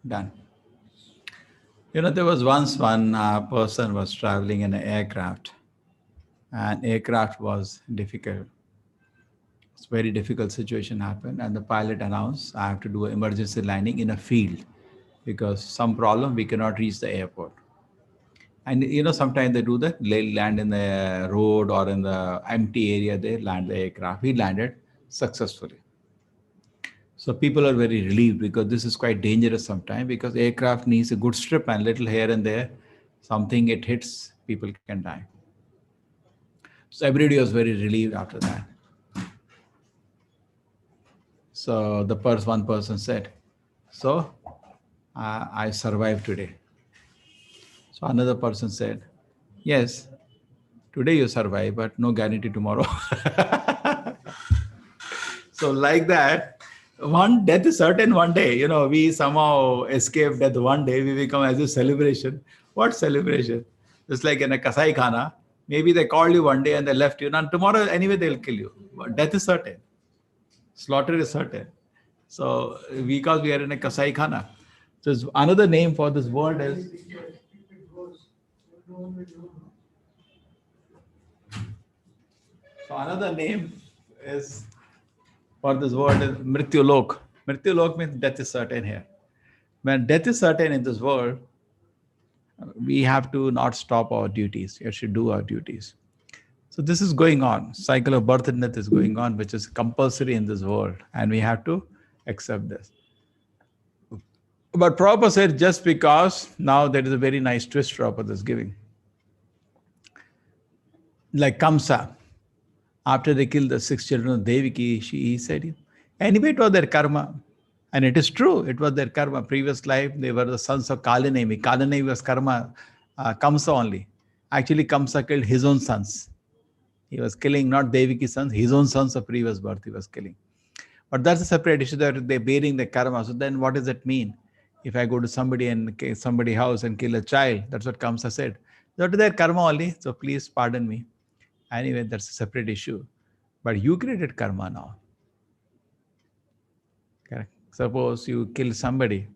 Done. There was once one person was traveling in an aircraft, and aircraft was difficult. It's a very difficult situation happened, and the pilot announced, I have to do an emergency landing in a field because some problem we cannot reach the airport. And sometimes they do that. They land in the road or in the empty area. They land the aircraft. He landed successfully. So people are very relieved because this is quite dangerous sometimes because aircraft needs a good strip and little here and there, something it hits, people can die. So everybody was very relieved after that. So the one person said, so I survived today. So another person said, yes, today you survive, but no guarantee tomorrow. So like that, one death is certain one day. We somehow escape death one day. We become as a celebration. What celebration? It's like in a Kasai Khana. Maybe they called you one day and they left you. Now tomorrow anyway they'll kill you. But death is certain. Slaughter is certain. So because we are in a Kasai Khana. So another name for this world is. So another name is for this world is Mrityu Lok. Mrityu Lok means death is certain here. When death is certain in this world, we have to not stop our duties. We should do our duties. So this is going on. Cycle of birth and death is going on, which is compulsory in this world. And we have to accept this. But Prabhupada said just because, now there is a very nice twist Prabhupada is giving. Like Kamsa, after they killed the 6 children of Devaki, he said, anyway, it was their karma. And it is true, it was their karma. Previous life, they were the sons of Kalinemi. Kalinemi was karma, Kamsa only. Actually, Kamsa killed his own sons. He was killing not Devaki's sons, his own sons of previous birth he was killing. But that's a separate issue that they're bearing the karma. So then what does that mean? If I go to somebody's house and kill a child, that's what Kamsa said. That is their karma only, so please pardon me. Anyway, that's a separate issue. But you created karma now. Correct. Suppose you kill somebody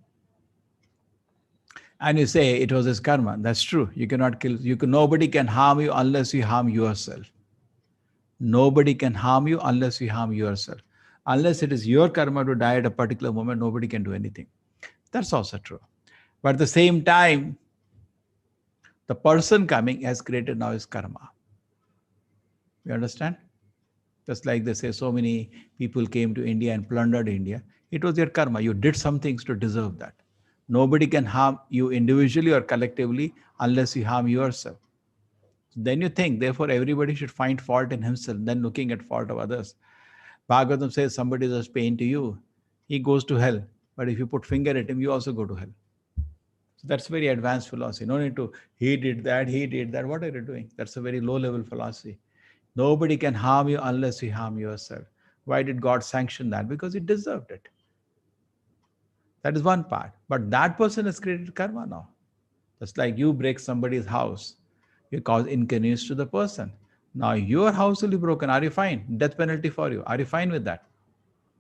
and you say it was his karma. That's true. You cannot kill. Nobody can harm you unless you harm yourself. Nobody can harm you unless you harm yourself. Unless it is your karma to die at a particular moment, nobody can do anything. That's also true. But at the same time, the person coming has created now his karma. You understand? Just like they say, so many people came to India and plundered India. It was your karma. You did some things to deserve that. Nobody can harm you individually or collectively unless you harm yourself. Then you think, therefore, everybody should find fault in himself, then looking at fault of others. Bhagavatam says somebody does pain to you, he goes to hell. But if you put finger at him, you also go to hell. So that's very advanced philosophy. No need to, he did that. What are you doing? That's a very low-level philosophy. Nobody can harm you unless you harm yourself. Why did God sanction that? Because he deserved it. That is one part. But that person has created karma now. Just like you break somebody's house, you cause inconvenience to the person. Now your house will be broken. Are you fine? Death penalty for you. Are you fine with that?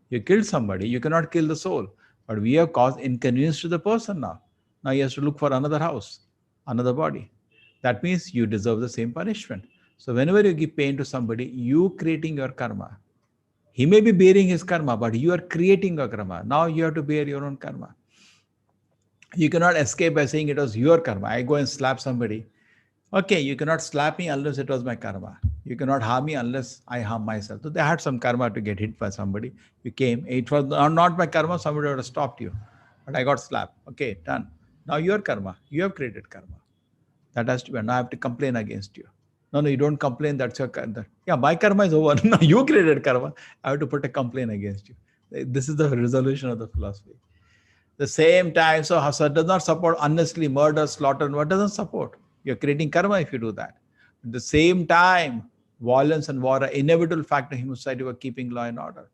You killed somebody. You cannot kill the soul. But we have caused inconvenience to the person now. Now he has to look for another house, another body. That means you deserve the same punishment. So whenever you give pain to somebody, you creating your karma. He may be bearing his karma, but you are creating your karma. Now you have to bear your own karma. You cannot escape by saying it was your karma. I go and slap somebody. Okay, you cannot slap me unless it was my karma. You cannot harm me unless I harm myself. So they had some karma to get hit by somebody. You came. It was not my karma. Somebody would have stopped you. But I got slapped. Okay, done. Now your karma. You have created karma. That has to be. Now I have to complain against you. No, you don't complain. That's your karma. Yeah, my karma is over. No, you created karma. I have to put a complaint against you. This is the resolution of the philosophy. The same time, so it does not support unnecessarily murder, slaughter. What doesn't support? You're creating karma if you do that. At the same time, violence and war are inevitable factor in human society for keeping law and order.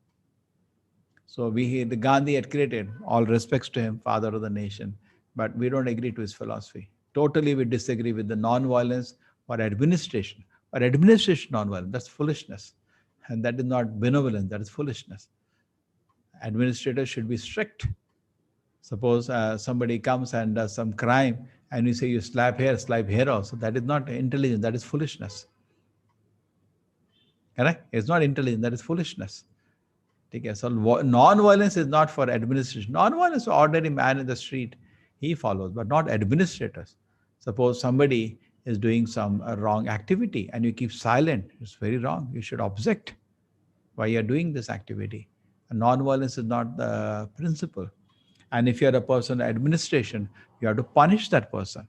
So the Gandhi had created, all respects to him, father of the nation, but we don't agree to his philosophy. Totally we disagree with the non-violence or administration. Or administration non-violence, that's foolishness. And that is not benevolence, that is foolishness. Administrators should be strict. Suppose somebody comes and does some crime, and you say you slap here also. That is not intelligence, that is foolishness. Correct? It's not intelligence, that is foolishness. Okay, so non-violence is not for administration. Non-violence, ordinary man in the street, he follows, but not administrators. Suppose somebody is doing some wrong activity and you keep silent, it's very wrong. You should object why you are doing this activity. And non-violence is not the principle. And if you are a person in administration, you have to punish that person.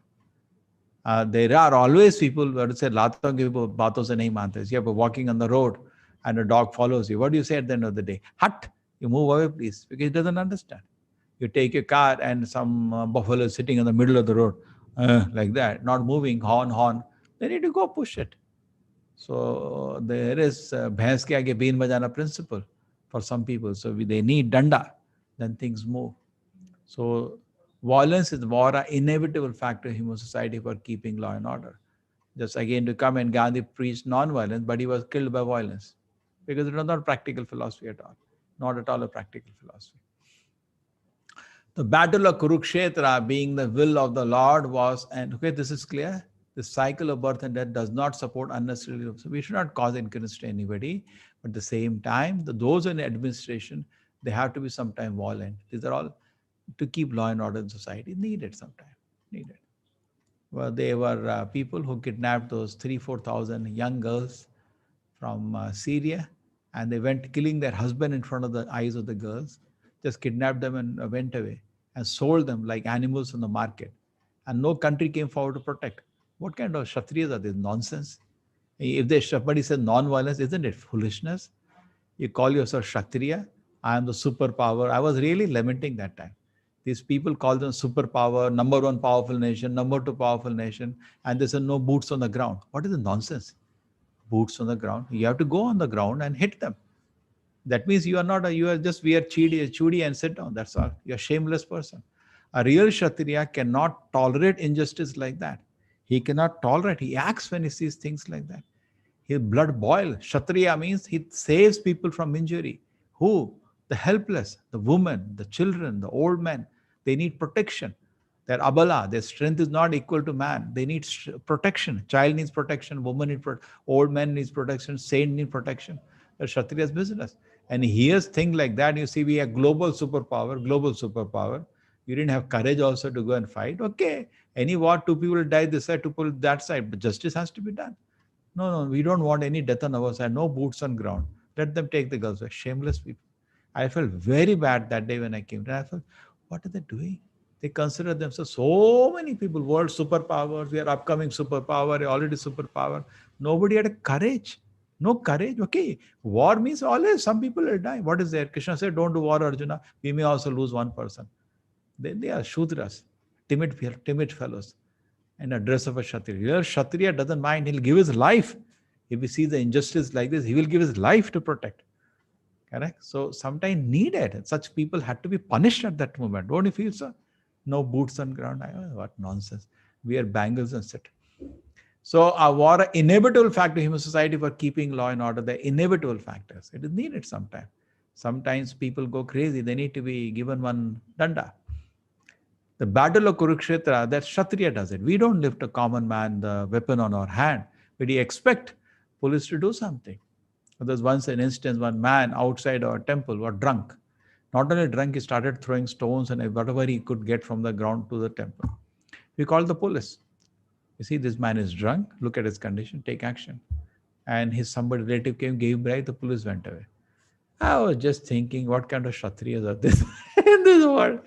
There are always people who would say, "Laton ke baaton se nahi mante." You are walking on the road and a dog follows you. What do you say at the end of the day? Hut, you move away, please, because he doesn't understand. You take your car and some buffalo is sitting in the middle of the road, like that, not moving, horn. They need to go push it. So there is bhains ke aage been bajana principle for some people. So they need danda, then things move. So violence is more an inevitable factor in human society for keeping law and order. Just again to come, and Gandhi preached non-violence, but he was killed by violence because it was not practical philosophy at all. Not at all a practical philosophy. The battle of Kurukshetra, being the will of the Lord, was, and okay, this is clear. The cycle of birth and death does not support unnecessarily. So we should not cause inconvenience to anybody. But at the same time, those in administration, they have to be sometimes violent. These are all to keep law and order in society. Needed sometimes. Needed. Well, they were people who kidnapped those 3,000-4,000 young girls from Syria, and they went killing their husband in front of the eyes of the girls, just kidnapped them and went away and sold them like animals in the market. And no country came forward to protect. What kind of Kshatriyas are these? Nonsense. If somebody says non-violence, isn't it foolishness? You call yourself Kshatriya, I am the superpower. I was really lamenting that time. These people call them superpower, number one powerful nation, number two powerful nation, and there's no boots on the ground. What is the nonsense? Boots on the ground. You have to go on the ground and hit them. That means you are not you are just wear chudi and sit down. That's all. You're a shameless person. A real Kshatriya cannot tolerate injustice like that. He cannot tolerate. He acts when he sees things like that. His blood boils. Kshatriya means he saves people from injury. Who? The helpless, the women, the children, the old men. They need protection. They're abala. Their strength is not equal to man. They need protection. Child needs protection. Woman needs protection. Old man needs protection. Saint needs protection. That's Kshatriya's business. And he hears things like that. You see, we are global superpower. You didn't have courage also to go and fight. Okay, any war, two people die this side, two people that side. But justice has to be done. No, we don't want any death on our side. No boots on ground. Let them take the girls. Shameless people. I felt very bad that day when I came. And I felt, what are they doing? They consider themselves so many people, world superpowers. We are upcoming superpower, already superpower. Nobody had a courage. No courage. Okay, war means always some people will die. What is there? Krishna said, don't do war, Arjuna. We may also lose one person. They are Shudras, timid fellows, in a dress of a Kshatriya. Your Kshatriya doesn't mind. He'll give his life. If he sees the injustice like this, he will give his life to protect. Correct? So sometimes needed. Such people had to be punished at that moment. Don't you feel so? No boots on ground. What nonsense. Wear bangles and sit. So a war, inevitable factor in human society for keeping law and order. The inevitable factors. It is needed sometimes. Sometimes people go crazy. They need to be given one danda. The battle of Kurukshetra, that Kshatriya does it. We don't lift a common man the weapon on our hand, but we expect police to do something. There's once an instance, one man outside our temple was drunk. Not only drunk, he started throwing stones and whatever he could get from the ground to the temple. We called the police. You see, this man is drunk. Look at his condition. Take action. And his somebody relative came, gave him bribe. The police went away. I was just thinking, what kind of Kshatriyas are this in this world?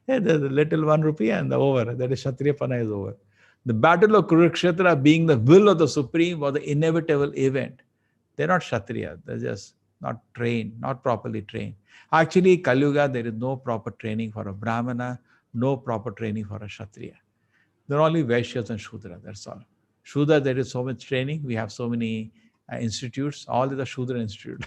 And there's a little 1 rupee and the over. That is Kshatriya Pana is over. The battle of Kurukshetra, being the will of the Supreme, was the inevitable event. They're not Kshatriya. They're just not trained, not properly trained. Actually, Kali Yuga, there is no proper training for a Brahmana, no proper training for a Kshatriya. There are only Vaishyas and Shudra, that's all. Shudra, there is so much training. We have so many institutes. All is a Shudra institute.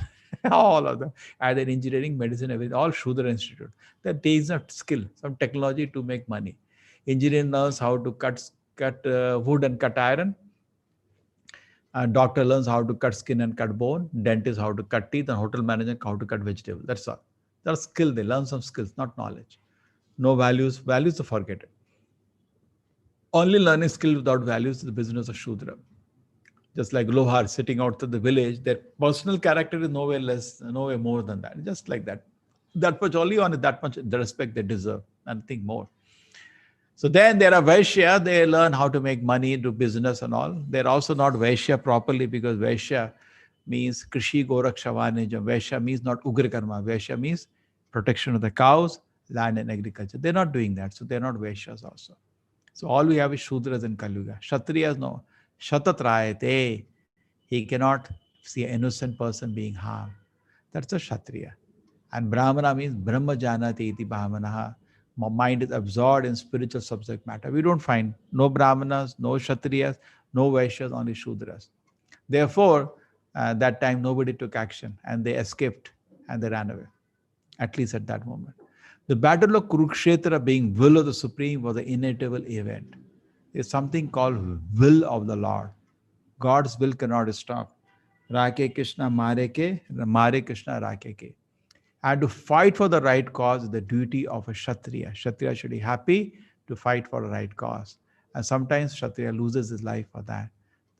All of them. Either engineering, medicine, everything. All Shudra institute. That takes a skill, some technology to make money. Engineer knows how to cut wood and cut iron. Doctor learns how to cut skin and cut bone. Dentist how to cut teeth, and hotel manager how to cut vegetable. That's all. That's skill. They learn some skills, not knowledge. No values, to forget it. Only learning skill without values is the business of Shudra. Just like Lohar sitting out of the village, their personal character is nowhere less, nowhere more than that. Just like that. That much only on that much the respect they deserve, nothing more. So then there are Vaishya, they learn how to make money, do business and all. They're also not Vaishya properly because Vaishya means Krishi Goraksha Vanijam. Vaishya means not Ugra Karma. Vaishya means protection of the cows, land and agriculture. They're not doing that. So they're not Vaishyas also. So all we have is Shudras and Kalyuga. Kshatriyas no. Shatatrayate. He cannot see an innocent person being harmed. That's a Kshatriya. And Brahmana means Brahma Janati iti Brahmanaha. Mind is absorbed in spiritual subject matter. We don't find no Brahmanas, no Kshatriyas, no Vaishyas, only Shudras. Therefore, that time nobody took action and they escaped and they ran away, at least at that moment. The battle of Kurukshetra, being will of the Supreme, was an inevitable event. There's something called will of the Lord. God's will cannot stop. Rake Krishna Mare Krishna Rake Ke. And to fight for the right cause is the duty of a Kshatriya. Kshatriya should be happy to fight for the right cause. And sometimes Kshatriya loses his life for that.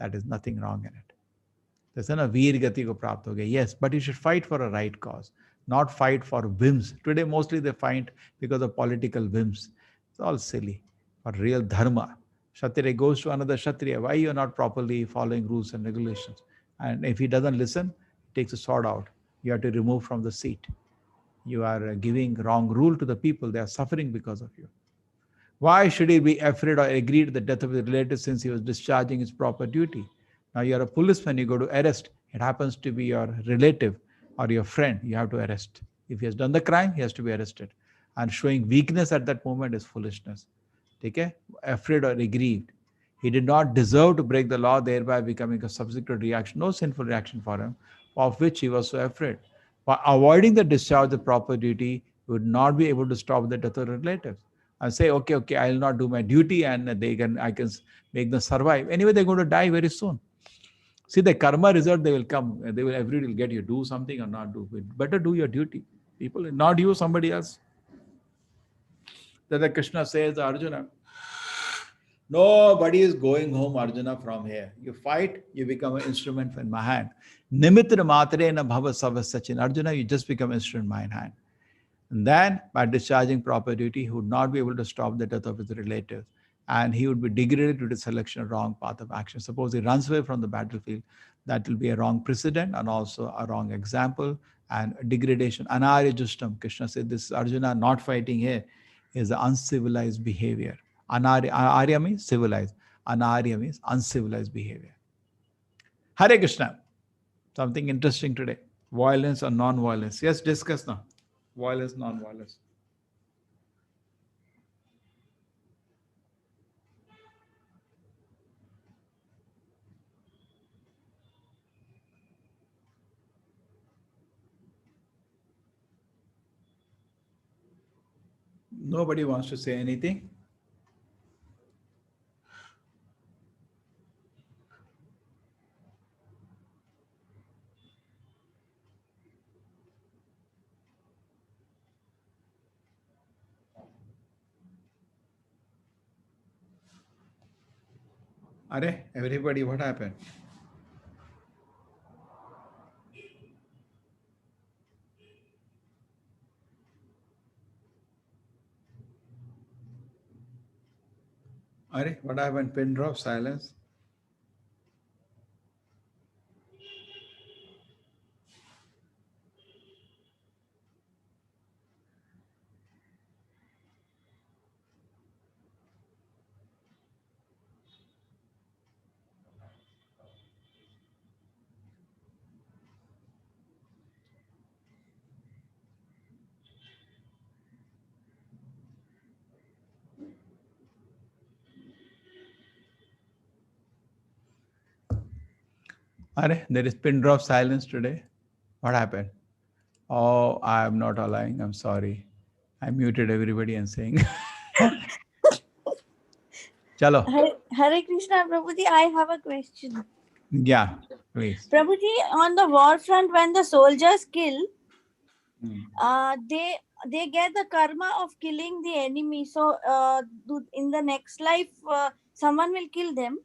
That is nothing wrong in it. There's a Veer Gati ko prapt ho gaya. Yes, but you should fight for a right cause, not fight for whims. Today, mostly they fight because of political whims. It's all silly. For real dharma, Kshatriya goes to another Kshatriya. Why you are not properly following rules and regulations? And if he doesn't listen, he takes a sword out. You have to remove from the seat. You are giving wrong rule to the people. They are suffering because of you. Why should he be afraid or agree to the death of his relative since he was discharging his proper duty? Now you are a policeman, you go to arrest. It happens to be your relative or your friend, you have to arrest. If he has done the crime, he has to be arrested. And showing weakness at that moment is foolishness. Okay? Afraid or aggrieved. He did not deserve to break the law, thereby becoming a subsequent reaction, no sinful reaction for him, of which he was so afraid. By avoiding the discharge of the proper duty, he would not be able to stop the death of relatives. And say, okay, I'll not do my duty and I can make them survive. Anyway, they're going to die very soon. See, the karma result, they will come. They will every day will get you do something or not do. Better do your duty. People, not you, somebody else. That Krishna says, Arjuna, nobody is going home, Arjuna, from here. You fight, you become an instrument in my hand. Nimitra matre na bhava savasachin. Arjuna, you just become an instrument in my hand. And then, by discharging proper duty, he would not be able to stop the death of his relatives. And he would be degraded due to selection of wrong path of action. Suppose he runs away from the battlefield, that will be a wrong precedent and also a wrong example and degradation. Anarya Justam, Krishna said, this Arjuna not fighting here is the uncivilized behavior. Arya means civilized. Anarya means uncivilized behavior. Hare Krishna. Something interesting today. Violence or non-violence. Yes, discuss now. Violence, non-violence. Nobody wants to say anything. Are everybody, what happened? Are what happened? Pin drop, silence. Are there is pin drop silence today. What happened? Oh, I am not allowing. I'm sorry. I muted everybody and saying, Chalo. Hare Krishna, Prabhuji, I have a question. Yeah, please. Prabhuji, on the war front, when the soldiers kill, they they get the karma of killing the enemy. So in the next life, someone will kill them,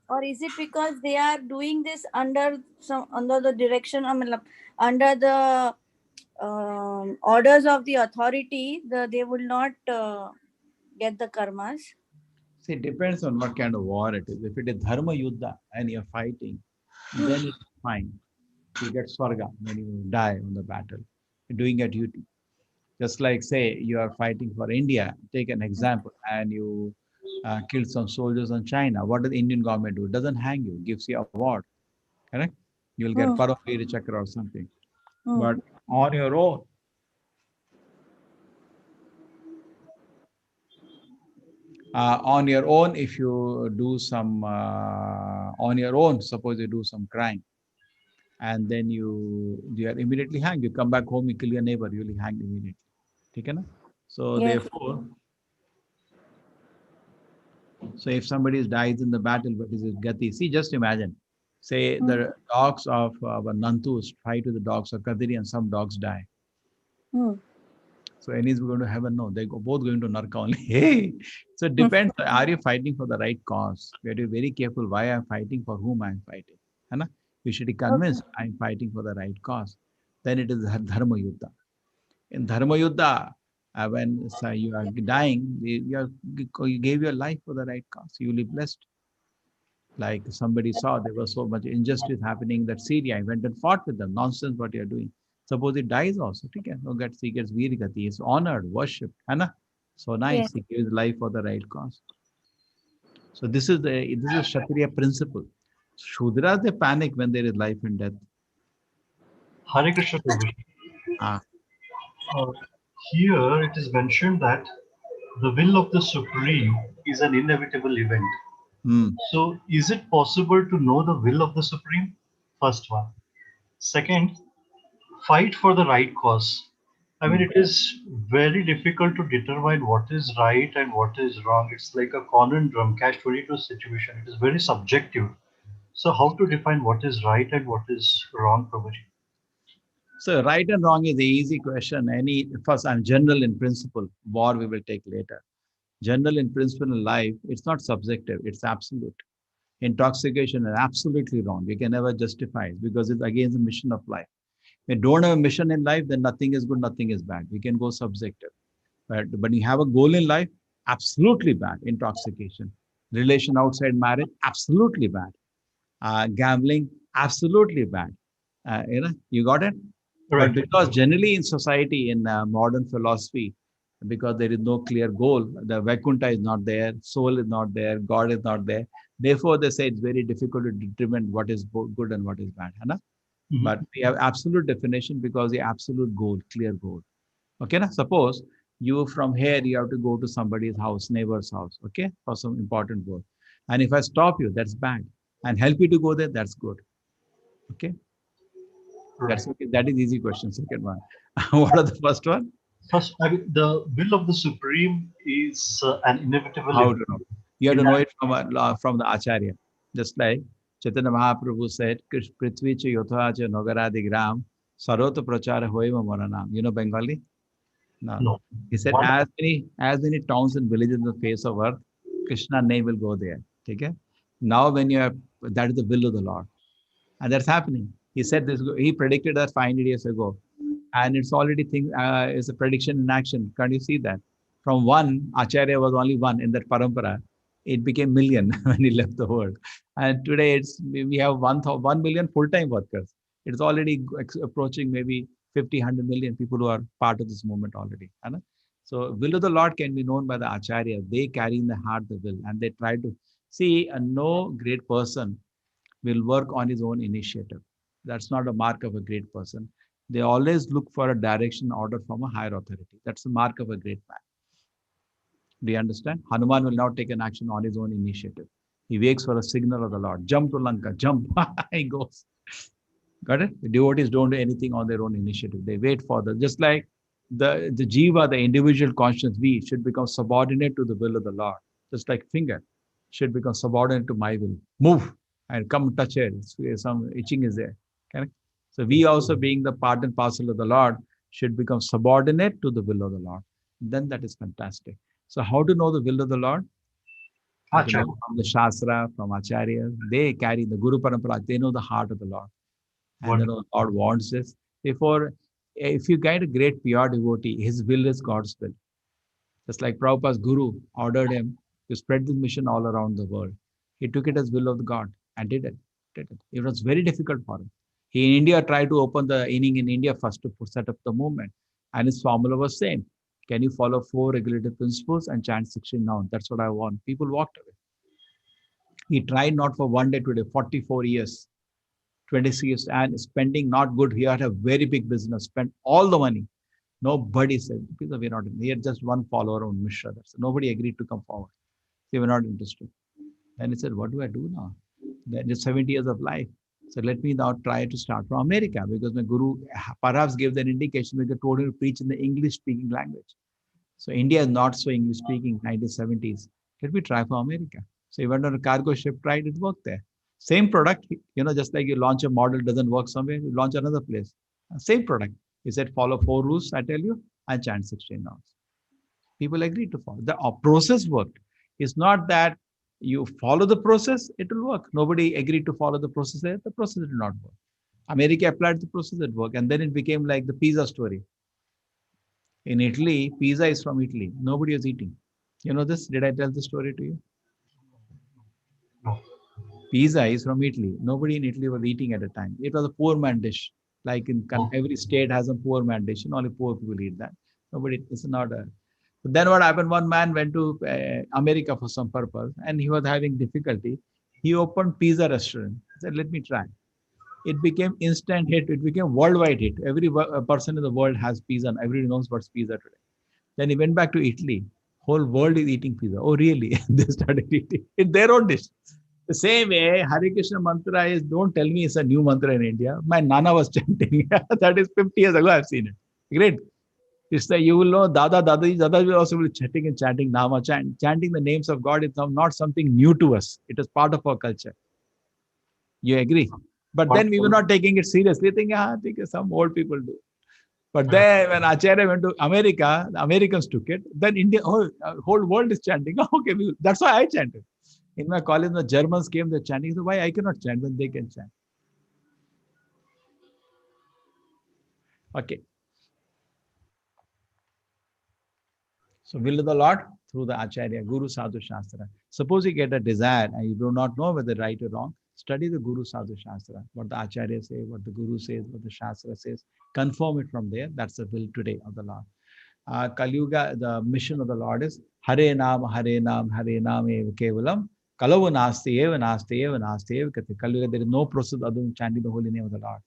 or is it because they are doing this under the direction, under the orders of the authority? They will not get the karmas. See, it depends on what kind of war it is. If it is dharma yuddha and you're fighting, then it's fine. You get swarga when you die on the battle. You're doing your duty. Just like, say, you are fighting for India, take an example, and you killed some soldiers on China. What does the Indian government do? It doesn't hang you, gives you award, correct? You will get Hmm. Paramvira Chakra or something. Hmm. But on your own, if you do some, on your own, suppose you do some crime, and then you are immediately hanged. You come back home, you kill your neighbor, you'll be hanged immediately. Okay, na? So Yes. therefore, so if somebody dies in the battle, what is his gati? See, just imagine. Say Hmm. the dogs of our Nantus fight with the dogs of Kadiri and some dogs die. Hmm. So any is going to heaven? No, they go both going to Narka only. Hey, so it depends. Are you fighting for the right cause? We have to be very careful why I'm fighting, for whom I'm fighting. है ना? You should be Okay. convinced I'm fighting for the right cause. Then it is dharma yuddha. In dharma yuddha, when you are dying, you gave your life for the right cause. You will be blessed. Like somebody saw there was so much injustice happening that Syria, I went and fought with them. Nonsense what you're doing. Suppose he dies also. Okay, no gets he gets veer gati. He's honored, worshipped. Anna. So Yes. nice. He gives life for the right cause. So this is Kshatriya principle. Shudras they panic when there is life and death. Hare Krishna Prabhu. Ah, Uh, Here it is mentioned that the will of the Supreme is an inevitable event. hmm. So, is it possible to know the will of the Supreme? First one. Second, fight for the right cause. I mean, Hmm. it is very difficult to determine what is right and what is wrong. It's like a conundrum, catch 22 situation. It is very subjective. So, how to define what is right and what is wrong, Prabhuji? So right and wrong is the easy question. First, I'm general in principle. War we will take later. General in principle in life, it's not subjective, it's absolute. Intoxication is absolutely wrong. We can never justify it because it's against the mission of life. When you don't have a mission in life, then nothing is good, nothing is bad. We can go subjective. But you have a goal in life, absolutely bad. Intoxication. Relation outside marriage, absolutely bad. Gambling, absolutely bad. You got it? But Right. because generally in society, in modern philosophy, because there is no clear goal, the Vaikuntha is not there, soul is not there, God is not there. Therefore, they say it's very difficult to determine what is good and what is bad. है ना? But Mhm. we have absolute definition because the absolute goal, clear goal. Okay, na? Suppose you from here, you have to go to somebody's house, neighbor's house, okay, for some important work. And if I stop you, that's bad. And help you to go there, that's good. Okay, Right. that's okay. That is easy question. Second one. What are the first one? First, I mean, the will of the Supreme is an inevitable How event. to know? You have In to know that, it from the Acharya. Just like Chaitanya Mahaprabhu said, Prithvi cha yotha cha nagaradigram sarota prachara hoima moranam. You know Bengali? No. no. He said, One, as many towns and villages on the face of earth, Krishna name will go there. Okay? Now when you are, that is the will of the Lord. And that's happening. He said this, he predicted that 500 years ago. And it's already it's a prediction in action. Can't you see that? From one, Acharya was only one in that parampara. It became million when he left the world. And today we have 1 million full-time workers. It's already approaching maybe 50, 100 million people who are part of this movement already. Right? So will of the Lord can be known by the Acharya. They carry in the heart the will and they try to see no great person will work on his own initiative. That's not a mark of a great person. They always look for a direction order from a higher authority. That's the mark of a great man. Do you understand? Hanuman will not take an action on his own initiative. He waits for a signal of the Lord. Jump to Lanka, jump. He goes. Got it? The devotees don't do anything on their own initiative. They wait for just like the jiva, the individual conscience, we should become subordinate to the will of the Lord. Just like finger should become subordinate to my will. Move and come touch it. Some itching is there. Correct? So we also being the part and parcel of the Lord, should become subordinate to the will of the Lord. Then that is fantastic. So how to know the will of the Lord? You can Acharya. know from the Shastra, from Acharyas. They carry the Guru Parampara. They know the heart of the Lord. And then the Wonderful. Lord wants this. Therefore, if you get a great pure devotee, his will is God's will. Just like Prabhupada's Guru ordered him to spread this mission all around the world. He took it as will of God and did it. It was very difficult for him. He in India tried to open the inning in India first to set up the movement. And his formula was same. Can you follow 4 regulative principles and chant 16 nouns? That's what I want. People walked away. He tried not for one day, today, 44 years, 26 years, and spending not good. He had a very big business, spent all the money. Nobody said, because we're not in. He had just one follower on Mishra. Nobody agreed to come forward. They were not interested. And he said, what do I do now? Then it's 70 years of life. So let me now try to start from America, because my guru perhaps gave that indication because told him to preach in the English speaking language. So India is not so English speaking, 1970s. Let me try for America. So he went on a cargo ship, tried, it worked there. Same product, just like you launch a model, doesn't work somewhere, you launch another place. Same product. He said, follow 4 rules, I tell you, and chant 16 nouns. People agreed to follow. The process worked. It's not that you follow the process, it will work. Nobody agreed to follow the process. The process did not work. America applied the process, it worked. And then it became like the pizza story. In Italy, pizza is from Italy. Nobody was eating. You know this? Did I tell the story to you? No. Pizza is from Italy. Nobody in Italy was eating at a time. It was a poor man dish. Like in Oh. every state has a poor man dish, and only poor people eat that. Nobody, it's not a. But then what happened? One man went to America for some purpose, and he was having difficulty. He opened pizza restaurant. He said, "Let me try." It became instant hit. It became worldwide hit. Every person in the world has pizza, and everybody knows what's pizza today. Then he went back to Italy. Whole world is eating pizza. Oh, really? They started eating in their own dish. The same way, Hare Krishna mantra is, don't tell me it's a new mantra in India. My Nana was chanting. That is 50 years ago, I've seen it. Great. It's like you will know Dada, Dada will also be chanting and chanting Nama. Chanting the names of God is not something new to us. It is part of our culture. You agree? But then we were Wonderful. not taking it seriously, thinking, I think some old people do. But Yeah. then when Acharya went to America, the Americans took it. Then India, whole world is chanting. Okay, that's why I chanted. In my college, the Germans came, they're chanting. So why I cannot chant when they can chant? Okay. So will of the Lord through the Acharya, Guru Sadhu Shastra. Suppose you get a desire and you do not know whether right or wrong, study the Guru Sadhu Shastra. What the Acharya says, what the Guru says, what the Shastra says. Confirm it from there. That's the will today of the Lord. Kali Yuga, the mission of the Lord is Hare Nam, Hare Nam, Hare Nam Eva Kevalam. Kalavu Nasti Eva Nasti Eva Nasti Eva Kati. Kali Yuga, there is no process other than chanting the holy name of the Lord.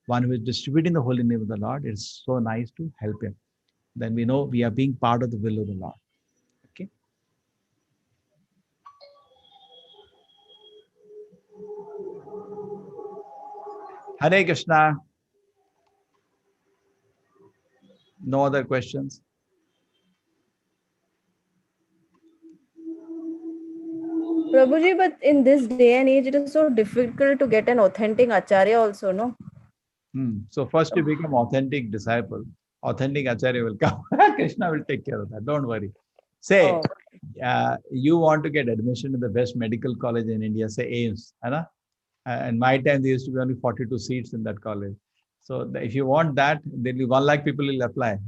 One who is distributing the holy name of the Lord, it's so nice to help him. Then we know we are being part of the will of the Lord. Okay. Hare Krishna. No other questions? Prabhuji, but in this day and age, it is so difficult to get an authentic acharya also, no? So first you become authentic disciple. Authentic Acharya will come. Krishna will take care of that. Don't worry. Say, Oh. you want to get admission to the best medical college in India, say AIMS. In my time, there used to be only 42 seats in that college. So if you want that, there'll be 1 lakh people will apply.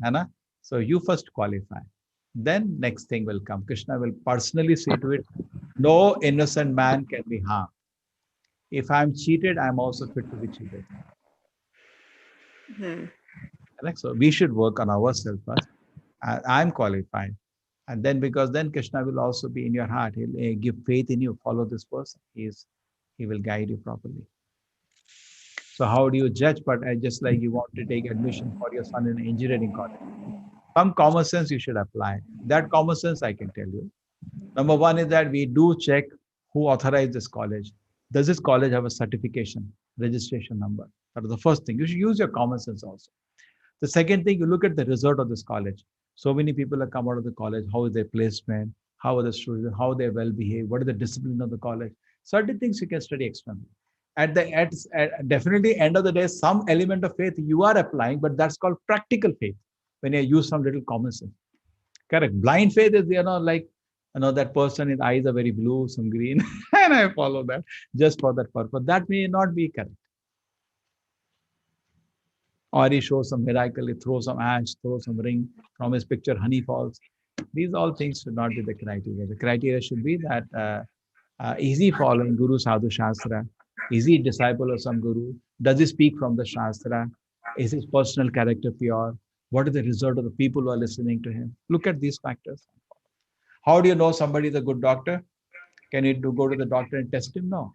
So you first qualify. Then next thing will come. Krishna will personally see to it. No innocent man can be harmed. If I'm cheated, I'm also fit to be cheated. Correct? So we should work on ourselves first. I'm qualified. And then because then Krishna will also be in your heart. He'll give faith in you. Follow this person. He will guide you properly. So how do you judge? But just like you want to take admission for your son in engineering college, some common sense you should apply. That common sense I can tell you. Number one is that we do check who authorized this college. Does this college have a certification, registration number? That is the first thing. You should use your common sense also. The second thing, you look at the result of this college. So many people have come out of the college. How is their placement? How are the students? How they well behaved? What is the discipline of the college? Certain things you can study externally. Definitely end of the day, some element of faith you are applying, but that's called practical faith when you use some little common sense. Correct. Blind faith is, like, that person, his eyes are very blue, some green, and I follow that just for that purpose. That may not be correct. Or he shows some miracle, he throws some ash, throws some ring, from his picture honey falls. These all things should not be the criteria. The criteria should be that is he following Guru Sadhu Shastra? Is he a disciple of some Guru? Does he speak from the Shastra? Is his personal character pure? What is the result of the people who are listening to him? Look at these factors. How do you know somebody is a good doctor? Can you go to the doctor and test him? No.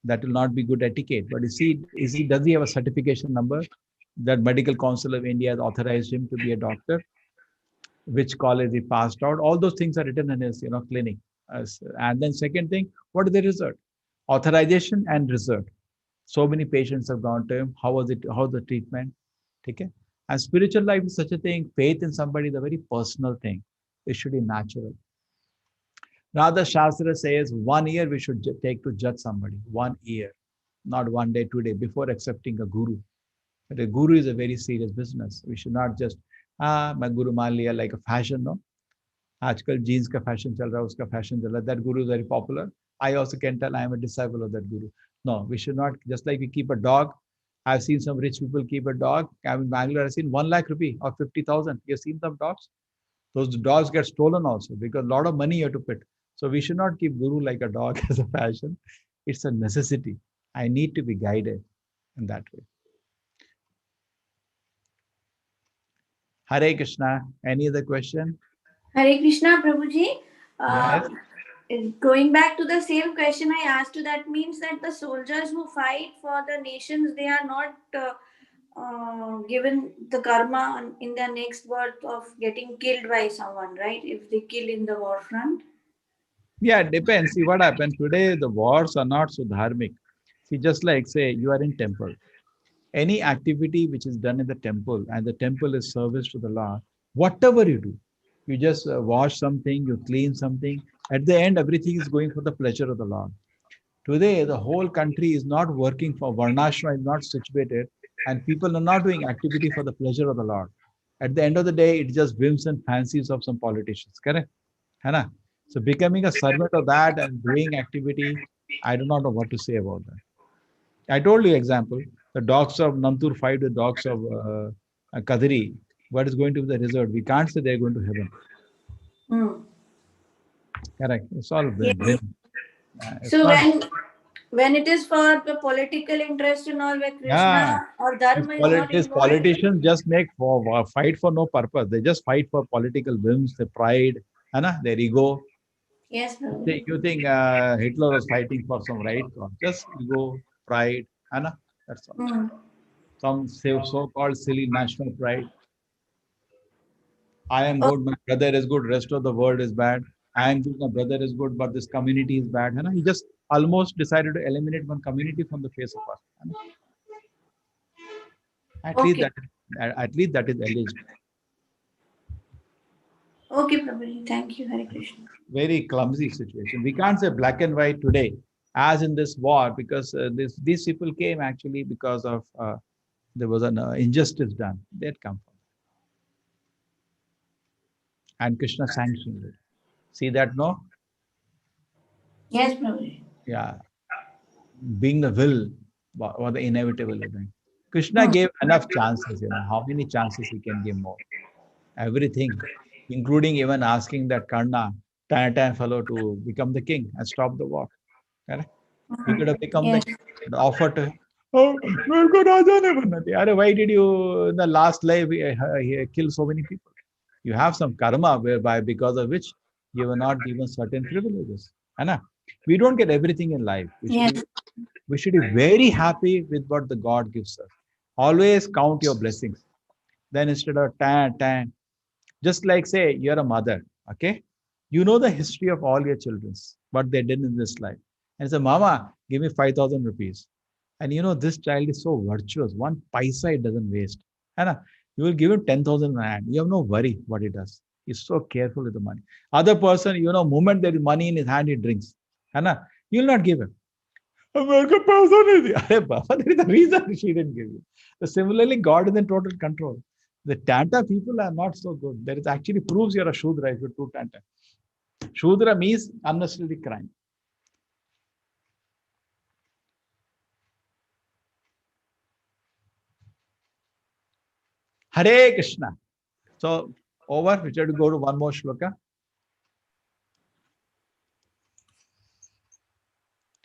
That will not be good etiquette. But does he have a certification number that Medical Council of India has authorized him to be a doctor? Which college he passed out? All those things are written in his, clinic. And then second thing, what is the result? Authorization and result. So many patients have gone to him. How was it? How's the treatment? Okay. And spiritual life is such a thing. Faith in somebody is a very personal thing. It should be natural. Now the Shastra says 1 year we should take to judge somebody. 1 year, not 1 day, 2 days before accepting a guru. But a guru is a very serious business. We should not just my guru मान लिया like a fashion, no. आजकल jeans का fashion चल रहा है, उसका fashion चल रहा है. That guru is very popular. I also can tell I am a disciple of that guru. No, we should not. Just like we keep a dog. I've seen some rich people keep a dog. I'm in Bangalore. I've seen 1 lakh rupee or 50,000. You've seen some dogs. Those dogs get stolen also because a lot of money you have to put. So we should not keep guru like a dog as a fashion. It's a necessity. I need to be guided in that way. Hare Krishna. Any other question? Hare Krishna, Prabhuji. Yes. Going back to the same question I asked you, that means that the soldiers who fight for the nations, they are not given the karma in their next birth of getting killed by someone, right? If they kill in the war front. Yeah, it depends. See what happens today. The wars are not so dharmic. See, just like say you are in temple. Any activity which is done in the temple and the temple is service to the Lord, whatever you do, you just wash something, you clean something. At the end, everything is going for the pleasure of the Lord. Today, the whole country is not working for Varnashram, is not situated, and people are not doing activity for the pleasure of the Lord. At the end of the day, it's just whims and fancies of some politicians. Correct? Hana? So becoming a servant of that and doing activity, I do not know what to say about that. I told you example, the dogs of Nantur fight with dogs of Kadiri. What is going to be the result? We can't say they're going to heaven. Correct. It's all whim. Yes. So when it is for the political interest and all, where Krishna or Dharma is not involved, politicians just make fight for no purpose. They just fight for political whims, their pride, their ego. Yes. You think Hitler was fighting for some right cause? Just ego, pride, that's all. Some so-called silly national pride. I am good, my brother is good, rest of the world is bad. I am good, my brother is good, but this community is bad. He just almost decided to eliminate one community from the face of earth. At least that is alleged. Okay, Prabhuji. Thank you, Hare Krishna. Very clumsy situation. We can't say black and white today, as in this war, because these people came actually because of there was an injustice done. They had come from. And Krishna sanctioned it. See that, no? Yes, Prabhuji. Yeah. Being the will or the inevitable event. Krishna gave enough chances, how many chances he can give more? Everything, including even asking that Karna, tan fellow, to become the king and stop the war. Correct? He could have become the king. The offer to him. Oh, why did you in the last life kill so many people? You have some karma whereby because of which you were not given certain privileges. We don't get everything in life. We should be very happy with what the God gives us. Always count your blessings. Then instead of tan, just like say you're a mother, okay? You know the history of all your children, what they did in this life. And say, Mama, give me 5,000 rupees. And this child is so virtuous. 1 paisa it doesn't waste. You will give him 10,000 in hand. You have no worry what he does. He's so careful with the money. Other person, moment there is money in his hand, he drinks. You will not give him. मेरे को पैसा नहीं दिया. अरे बाबा, there is a reason she didn't give you. So similarly, God is in total control. The Tanta people are not so good. There is actually proves you're a Shudra if you're true Tanta. Shudra means unnecessary crime. Hare Krishna. So over. We have to go to one more shloka.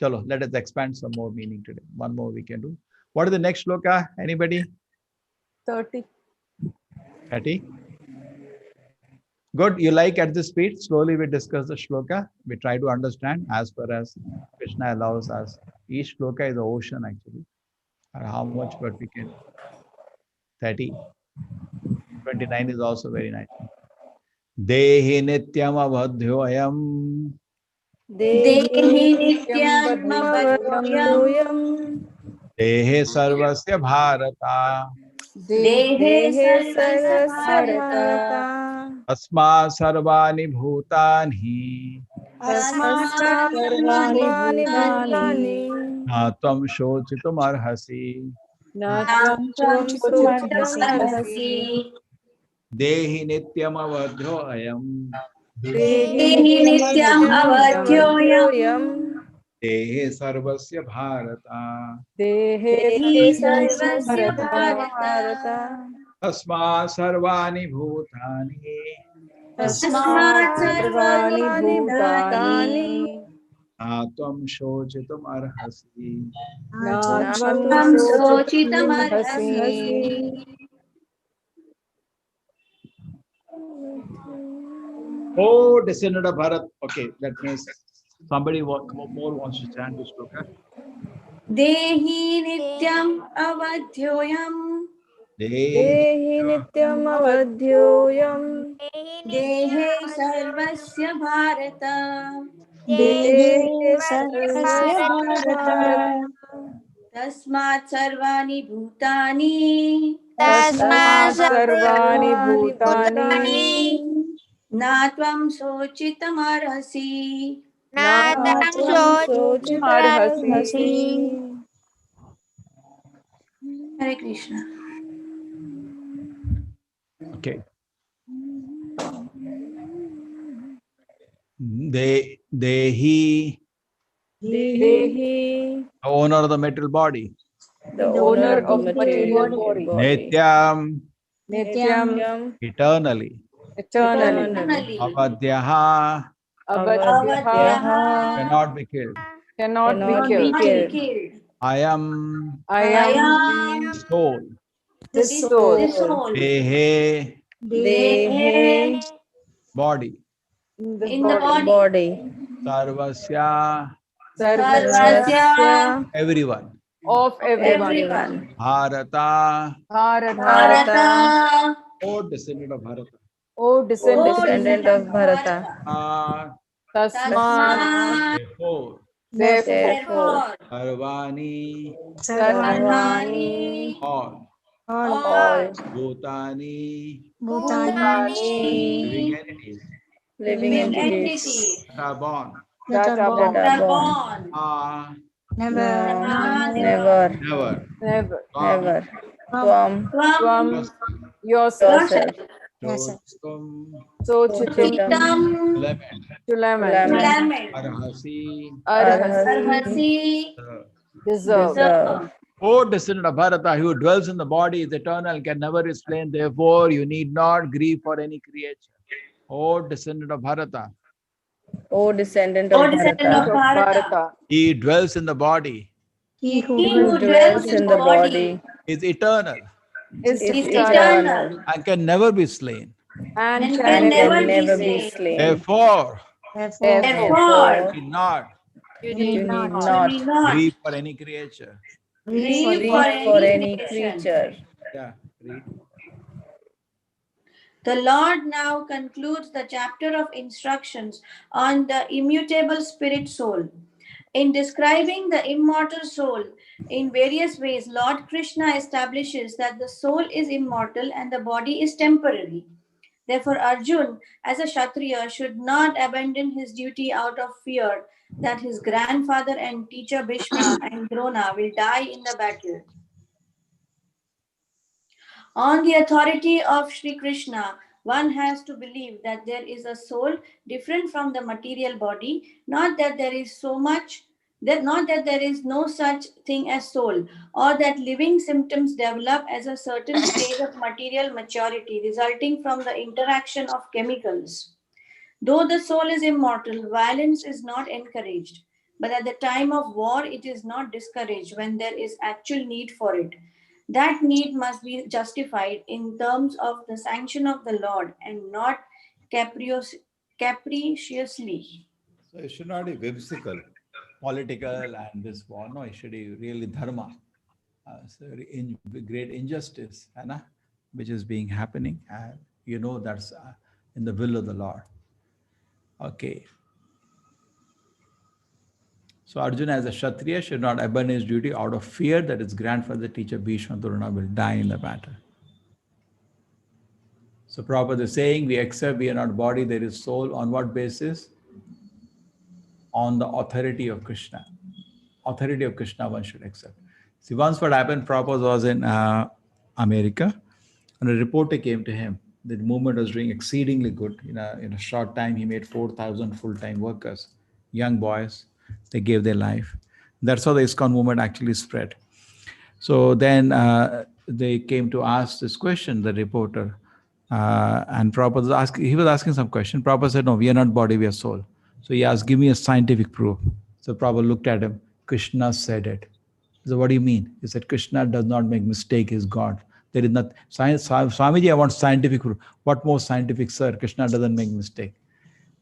Chalo, let us expand some more meaning today. One more we can do. What is the next shloka? Anybody? 30. 30. Good. You like at this speed? Slowly we discuss the shloka. We try to understand as far as Krishna allows us. Each shloka is an ocean actually. Or how much, but we can. 30. 29 is also very nice. Dehi nityam avadhyoyam. Dehi nityamavadhyam. Dehe sarvasya bharata. Dehe sarvasya sarvasya bharata. bharata. Asma sarvani bhutani. Tasmat Sarvani sarvani bhutani. Na tvam shochitum arhasi. Nam tvam shochitam arhasi. Dehi nityam avadhyoyam. Dehi nityam avadhyoyam. Dehe sarvasya bharata. Dehi sarvasya bharata. Tasma sarvani bhutani. Tasmat sarvani sarvani bhutani. bhutani. Na tvam shochitum arhasi. Na Tvam shochitam arhasi. Oh, descendant of Bharat. Okay, that means somebody more wants to chant this shloka. Dehi nityam avadhyoyam. Dehi nityam avadhyoyam. Dehe sarvasya bharata. Dehe Sarvasya sarvasya bharata. bharata. Tasmat sarvani bhutani. Tasmat sarvani bhutani. Na tvam shochitam arhasi. Na tvam shochitarhasi. Hare Krishna. Okay. Dehi, Dehi, the owner of the material body. the owner of material body. Nityam, Nityam, eternally. eternally. Avadhyaha, Avadhyaha, cannot be killed. cannot be Not killed. killed. I am I am soul. the soul. Dehe, Dehe, body. In the body. body. Sarvasya, Sarvasya, everyone. of everyone. Everyone. Bharata, Bharata, Bharata. oh descendant of Bharata. O Descendant of Bharata. Tasmat, Tasmat. Therefore, therefore, Sarvani, Sarvani, all. all, Bhutani, Bhutani, living entities living entities Entities. that are born. that are born. That are born. Are Never, never. never. Tvam, Tvam, Tvam yourself. Chochitum, So chitam Chitam element. to lament. Lamet. Arhasi, Arhasi. Deserve. Deserve. O descendant of Bharata, who dwells in the body is eternal, can never be slain. Therefore, you need not grieve for any creature. O descendant of Bharata, O descendant O of descendant of Bharata, Bharata. he dwells in the body, He who dwells in the body is eternal, is is eternal eternal and can never be slain. and and can can never never be be slain. slain. Therefore, Therefore, you need not You need you not need not grieve for any creature. grieve grieve for any creature. Yeah, read. The Lord now concludes the chapter of instructions on the immutable spirit soul. In describing the immortal soul in various ways, Lord Krishna establishes that the soul is immortal and the body is temporary. Therefore, Arjun, as a Kshatriya, should not abandon his duty out of fear that his grandfather and teacher Bhishma and Drona will die in the battle. On the authority of Sri Krishna, one has to believe that there is a soul different from the material body, not that there is not that there is no such thing as soul, or that living symptoms develop as a certain stage of material maturity resulting from the interaction of chemicals. Though the soul is immortal, violence is not encouraged. But at the time of war, it is not discouraged when there is actual need for it. That need must be justified in terms of the sanction of the Lord and not capriciously. So it should not be whimsical, political, and this war. No, it should be really dharma. So great injustice, है ना, which is being happening, and you know that's in the will of the Lord. Okay. So Arjuna, as a Kshatriya, should not abandon his duty out of fear that his grandfather, teacher Bhishma Drona will die in the battle. So Prabhupada is saying, we accept we are not body, there is soul. On what basis? On the authority of Krishna. Authority of Krishna one should accept. See, once what happened, Prabhupada was in America, and a reporter came to him. The movement was doing exceedingly good. In a short time, he made 4,000 full-time workers, young boys. They gave their life. That's how the ISKCON movement actually spread. So then they came to ask this question, the reporter, and Prabhupada was asking some question. Prabhupada said, no, we are not body, we are soul. So he asked, give me a scientific proof. So Prabhupada looked at him. Krishna said it. So what do you mean? He said, Krishna does not make mistake, he is God. There is not science. Swamiji, I want scientific proof. What more scientific, sir? Krishna doesn't make mistake.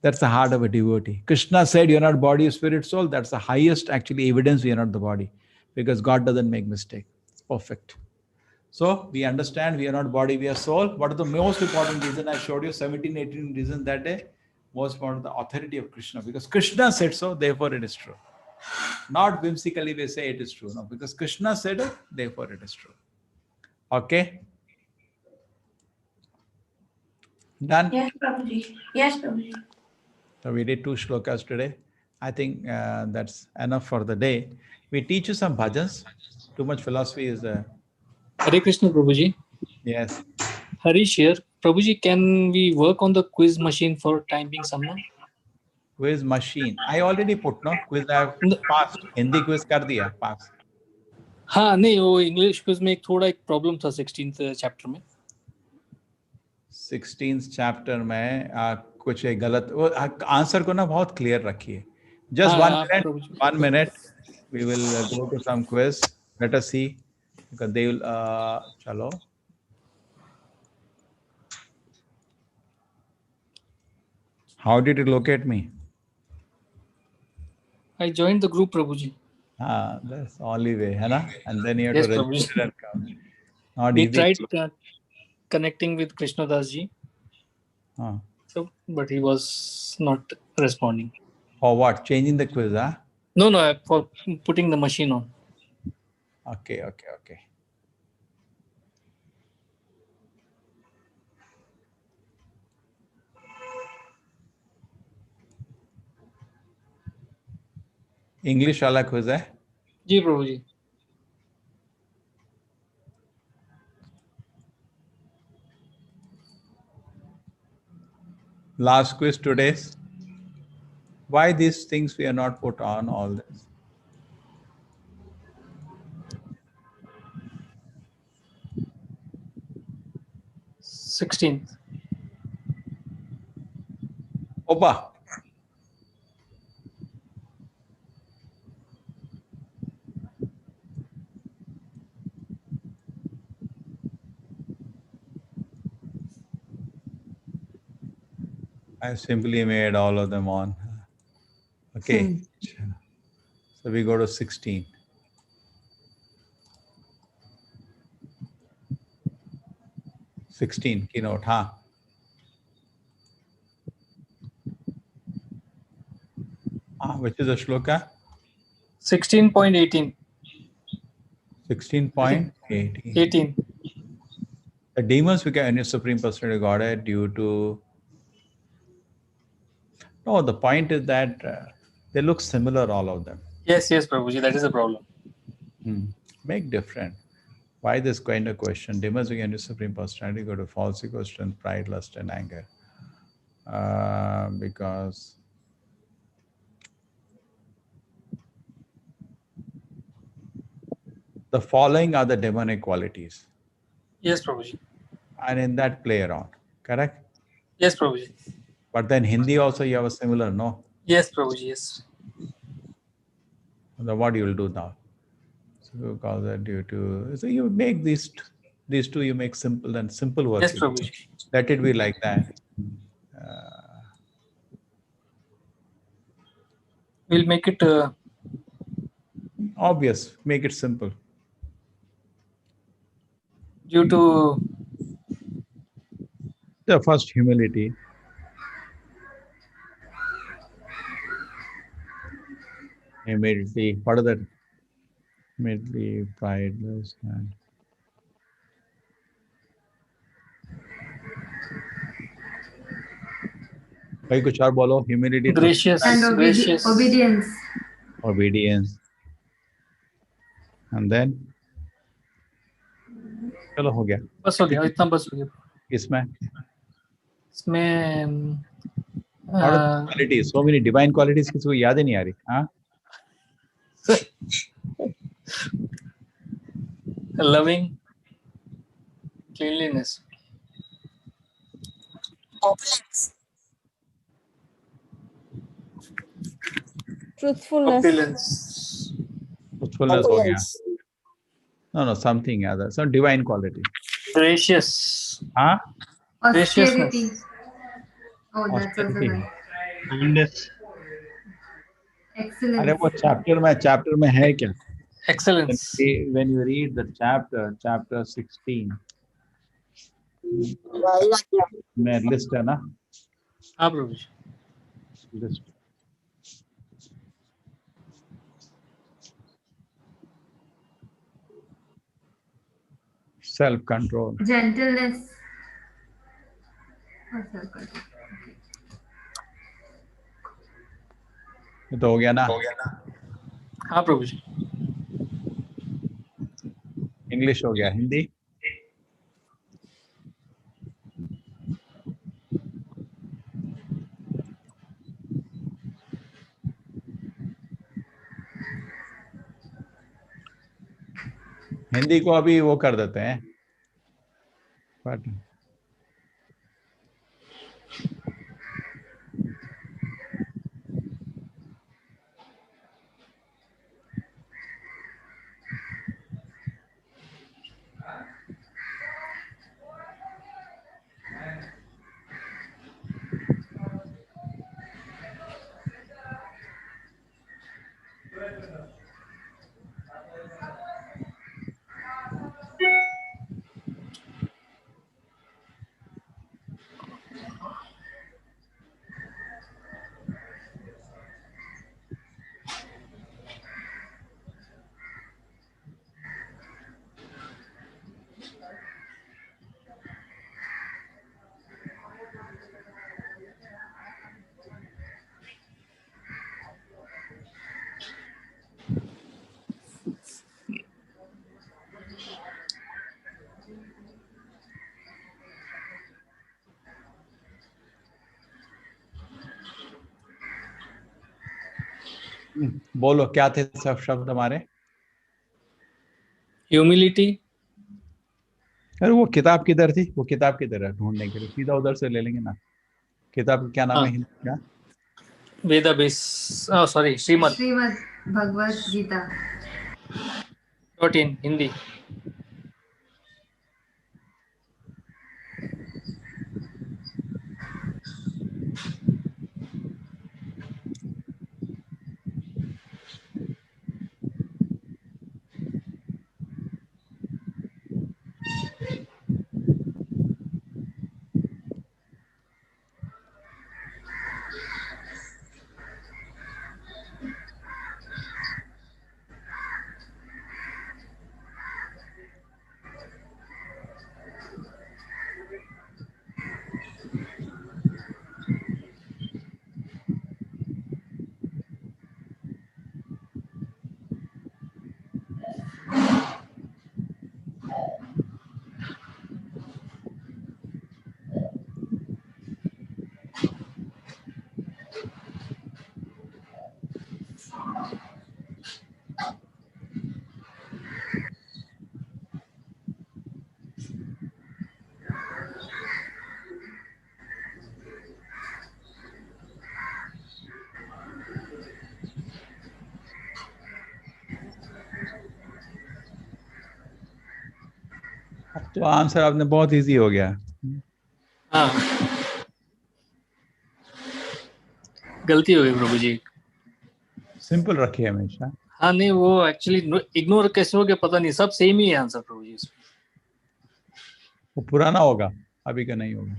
That's the heart of a devotee. Krishna said, you're not body, spirit, soul. That's the highest actually evidence we are not the body, because God doesn't make mistake. It's perfect. So we understand we are not body, we are soul. What is the most important reason? I showed you 17, 18 reasons that day. Most important, the authority of Krishna, because Krishna said so, therefore it is true. Not whimsically we say it is true. No, because Krishna said it, therefore it is true. Okay? Done? Yes, Prabhuji. Yes, Prabhuji. So we did 2 shlokas today. I think that's enough for the day. We teach you some bhajans. Too much philosophy is Hare Krishna, Prabhuji. yes. Harish here. Prabhuji, can we work on the quiz machine for time being somehow? Quiz machine. I already put, no? Quiz I have passed. Hindi quiz kar diya, pass. हाँ नहीं, वो English quiz में थोड़ा एक problem था 16th chapter में. 16th chapter में कुछ एक गलत, वो आंसर को ना बहुत क्लियर रखिए. Just 1 minute. We will go to some quiz. Let us see. Because they will, chalo. How did it locate me? I joined the group, Prabhuji. That's the only way, है ना? And then you have Yes, to register and come. Not We easy. tried connecting with Krishna Das ji. So, but he was not responding. For what? Changing the quiz, huh? No, for putting the machine on. Okay. English वाला quiz है? जी प्रभुजी. Last quiz today's. Why these things we are not put on all this? $16th. Opa. I simply made all of them on. Okay. So we go to 16. Keynote, huh? Which is the shloka? 16.18. 16.18. 18. The demons became any Supreme Personality Godhead due to... No, the point is that They look similar, all of them. Yes, Prabhuji, that is the problem. Make different. Why this kind of question? Demons against the Supreme Personality go to false ego, strength, pride, lust, and anger. Because the following are the demonic qualities. Yes, Prabhuji. And in that play around. Correct? Yes, Prabhuji. But then Hindi also you have a similar, no? Yes, Prabhuji, yes. So what you will do now? So cause that due to, so you make these two you make simple and simple work. Yes, Prabhuji. Let it be like that. We'll make it Obvious. Make it simple. due to The first humility. Immediately, what are that? Immediately, prideless and भाई कुछ और बोलो. Humility, gracious And gracious obedience. obedience, and then चलो हो गया. बस हो गया, इतना बस हो गया. इसमें इसमें qualities, so many divine qualities किसी को याद ही नहीं आ रही. हाँ, loving, cleanliness, Truthfulness. opulence, truthfulness हो गया. No, something other, some divine quality. gracious, हाँ, Austerity. Oh, that's also Austerity. nice. Kindness. अरे Excellence. वो chapter में है क्या? excellence. When you read the chapter 16, में list है ना? हाँ प्रभुजी. List. Self-control. Gentleness. Oh, self-control. ये तो हो गया ना? हाँ प्रभुजी. इंग्लिश हो गया. हिंदी? हिंदी को अभी वो कर देते हैं. But बोलो क्या थे सब शब्द हमारे? Humility. अरे वो किताब किधर थी? वो किताब किधर है? ढूंढने के लिए सीधा उधर से ले लेंगे ना. किताब का क्या नाम है हिंदी का? Veda base. Oh, sorry. Srimad. Srimad Bhagavad Gita. .in Hindi. तो आंसर आपने बहुत इजी हो गया. हाँ, गलती हो गई प्रभु जी. सिंपल रखिए हमेशा. हाँ नहीं, वो एक्चुअली इग्नोर कैसे हो गया पता नहीं, सब सेम ही है आंसर प्रभु जी. वो पुराना होगा, अभी का नहीं होगा.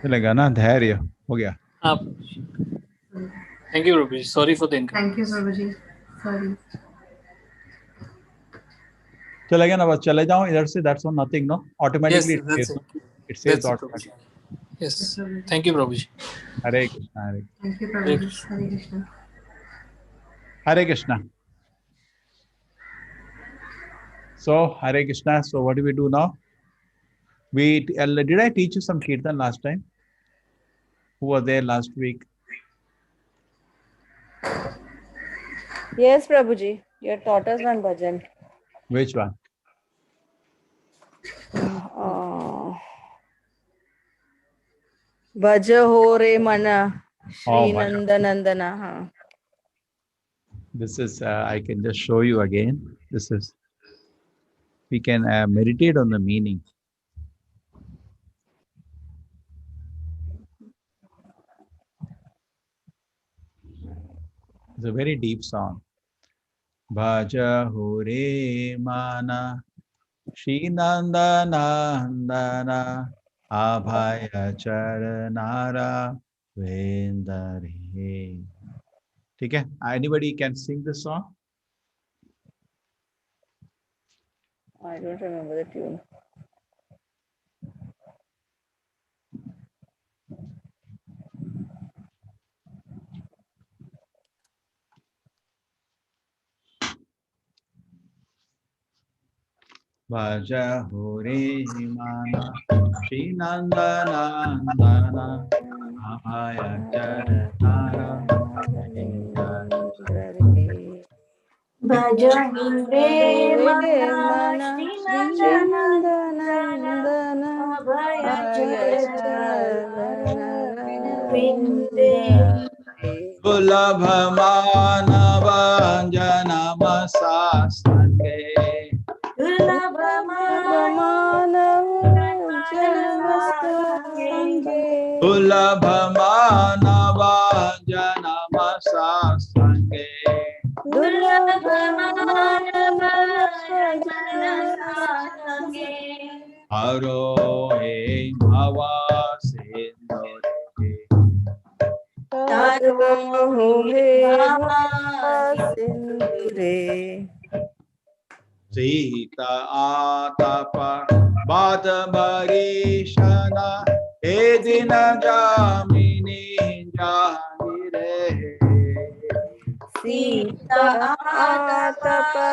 चलेगा ना, धैर्य हो गया. हाँ, thank you Prabhu ji, sorry for the income. Thank you, Prabhuji. Sorry. चलेगा ना, बस चले जाओ इधर से. That's nothing, no, automatically Yes, that's it. It says That's it, automatic. Prabhuji. Yes, thank you Prabhu ji. Hare Krishna, Hare Thank you, Prabhuji. Hare Krishna. Hare Krishna. So Hare Krishna. So what do we do now? Did I teach you some kirtan last time? Who was there last week? Yes, Prabhuji. You taught us one bhajan. Which one? Bhaja ho re mana Shri Bhaja. Nandanandana. हाँ. This is, I can just show you again. This is, we can meditate on the meaning. It's a very deep song. Bhaja Hore Mana Shri Nandanandana Abhaya Charanara Vendare. Okay, anybody can sing this song? I don't remember the tune. Bhaja Hore Mana Shri Nandanandana Abhaya Charanara Vendare. Bhaja Hore Mana Mana Shri Shri Nandanandana Nandanandana Abhaya Charanara Vinde. Sulabha Manavanjana Masastake Sulabha Sulabha Manavanjana Masastake Haro he bhava sindore Taro he bhava sindure Sita atapa bhata barishana edina jamini jahire Sita atapa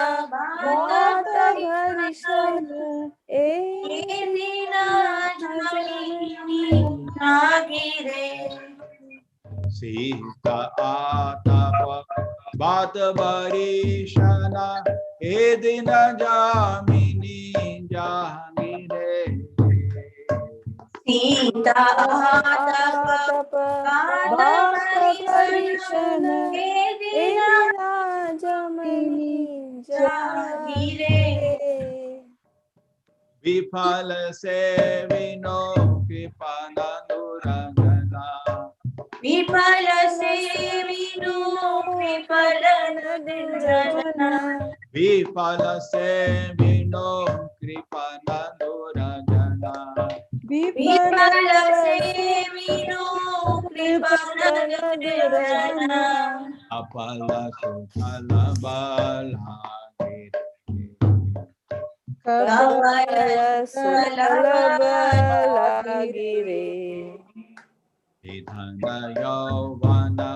bhata barishana edina jamini jagire. Sita atapa bhata barishana edina jamini jahire Sita atapa bhata barishana edina jamini jagire. Viphala se vino kripana nurangana Vipala se vinu kripalana dinjana. Viphala se vino kripana nurangana Vipala se vinu kripalana dinjana. Apala sukala balagire Kapala sukalabhalagire Idhana yauvana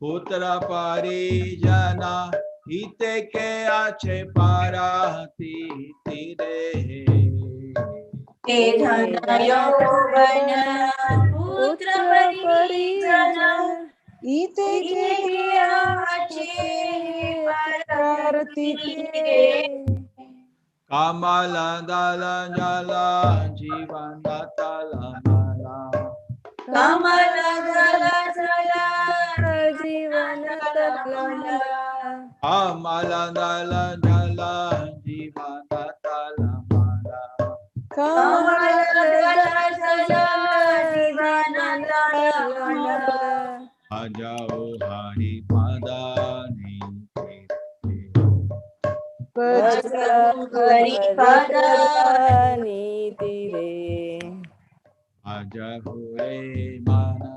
putra parijana Ite ke ache parati tire Edhana yauvana putra parijana ite ke ache parati tire. Kamala dala jala jivana tala mala Kamalagala jala Jivana talamala. Kamalagala jala jivana talamala. Kamalagala jala jivana talamala. Bhajao Hari Pada Niti. Bhajahu Hari Pada Nitire. Bhajahu Re Mana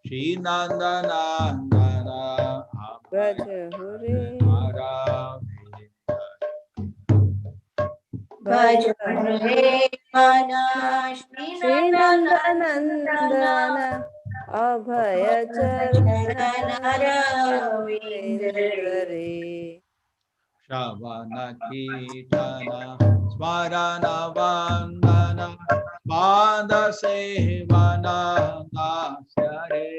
Shri Nandanandana Bhajahu Re. Bhajahu Re Mana Shri Nandanandana Abhaya Charana Charanaravindrare. Shavana Kirtana Smarana Vandana Pada Sevana Nasyare.